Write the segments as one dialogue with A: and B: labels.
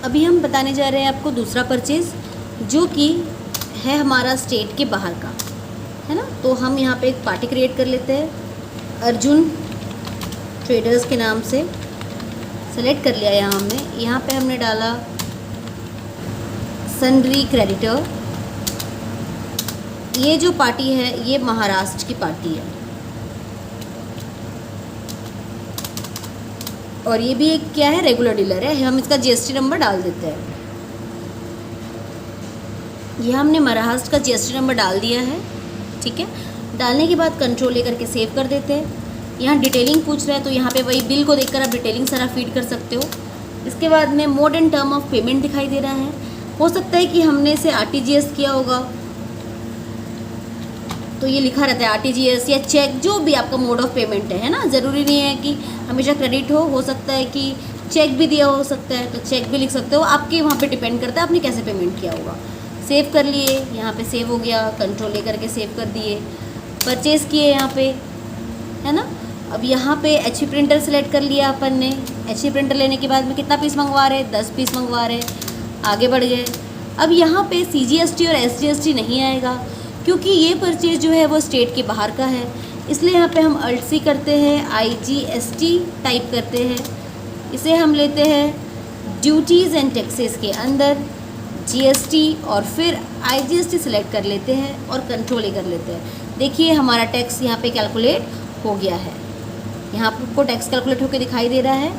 A: अभी हम बताने जा रहे हैं आपको दूसरा परचेज़, जो कि है हमारा स्टेट के बाहर का, है ना। तो हम यहाँ पे एक पार्टी क्रिएट कर लेते हैं, अर्जुन ट्रेडर्स के नाम से सेलेक्ट कर लिया यहाँ हमने। यहाँ पे हमने डाला सन्ड्री क्रेडिटर। ये जो पार्टी है ये महाराष्ट्र की पार्टी है, और ये भी एक क्या है, रेगुलर डीलर है। हम इसका जीएसटी नंबर डाल देते हैं। ये हमने महाराष्ट्र का जीएसटी नंबर डाल दिया है, ठीक है। डालने के बाद कंट्रोल लेकर के सेव कर देते हैं। यहाँ डिटेलिंग पूछ रहा है, तो यहाँ पे वही बिल को देखकर आप डिटेलिंग सारा फीड कर सकते हो। इसके बाद में mode and term of payment दिखाई दे रहा है। हो सकता है कि हमने इसे आरटीजीएस किया होगा, तो ये लिखा रहता है आरटीजीएस या चेक, जो भी आपका मोड ऑफ पेमेंट है ना। ज़रूरी नहीं है कि हमेशा क्रेडिट हो सकता है कि चेक भी दिया हो सकता है, तो चेक भी लिख सकते हो। आपके वहाँ पे डिपेंड करता है आपने कैसे पेमेंट किया होगा। सेव कर लिए, यहाँ पे सेव हो गया, कंट्रोल ले करके सेव कर दिए। परचेज़ किए यहाँ पे, है ना। अब यहाँ पे एचपी प्रिंटर सेलेक्ट कर लिया अपन ने। एचपी प्रिंटर लेने के बाद में कितना पीस मंगवा रहे, 10 पीस मंगवा रहे। आगे बढ़ गए। अब यहाँ पे सीजीएसटी और एसजीएसटी नहीं आएगा, क्योंकि ये परचेज जो है वो स्टेट के बाहर का है। इसलिए यहाँ पे हम अल्ट सी करते हैं, आईजीएसटी टाइप करते हैं। इसे हम लेते हैं ड्यूटीज़ एंड टैक्सेस के अंदर, जीएसटी, और फिर आईजीएसटी सेलेक्ट कर लेते हैं और कंट्रोल ही कर लेते हैं। देखिए हमारा टैक्स यहाँ पे कैलकुलेट हो गया है। यहाँ पर आपको टैक्स कैलकुलेट होकर दिखाई दे रहा है।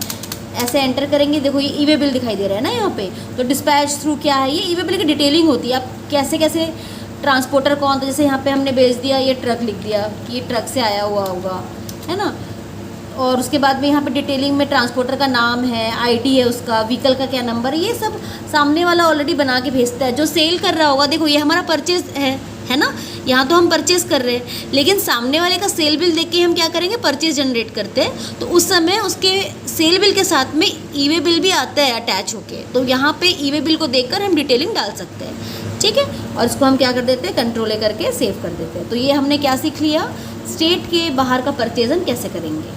A: ऐसे एंटर करेंगे, देखो ये ईवे बिल दिखाई दे रहा है ना यहाँ पे। तो डिस्पैच थ्रू क्या है, ये ईवे बिल की डिटेलिंग होती है। आप कैसे कैसे ट्रांसपोर्टर कौन था, जैसे यहाँ पे हमने भेज दिया, ये ट्रक लिख दिया कि ये ट्रक से आया हुआ होगा, है ना। और उसके बाद में यहाँ पे डिटेलिंग में ट्रांसपोर्टर का नाम है, आईडी है उसका, व्हीकल का क्या नंबर, ये सब सामने वाला ऑलरेडी बना के भेजता है। जो सेल कर रहा होगा, देखो ये हमारा परचेज है ना। यहाँ तो हम परचेज कर रहे हैं, लेकिन सामने वाले का सेल बिल देख के हम क्या करेंगे, परचेज जनरेट करते हैं। तो उस समय उसके सेल बिल के साथ में ईवे बिल भी आता है अटैच होके। तो यहाँ पे ईवे बिल को देखकर हम डिटेलिंग डाल सकते हैं, ठीक है। और इसको हम क्या कर देते हैं, कंट्रोल करके सेव कर देते हैं। तो ये हमने क्या सीख लिया, स्टेट के बाहर का परचेज हम कैसे करेंगे।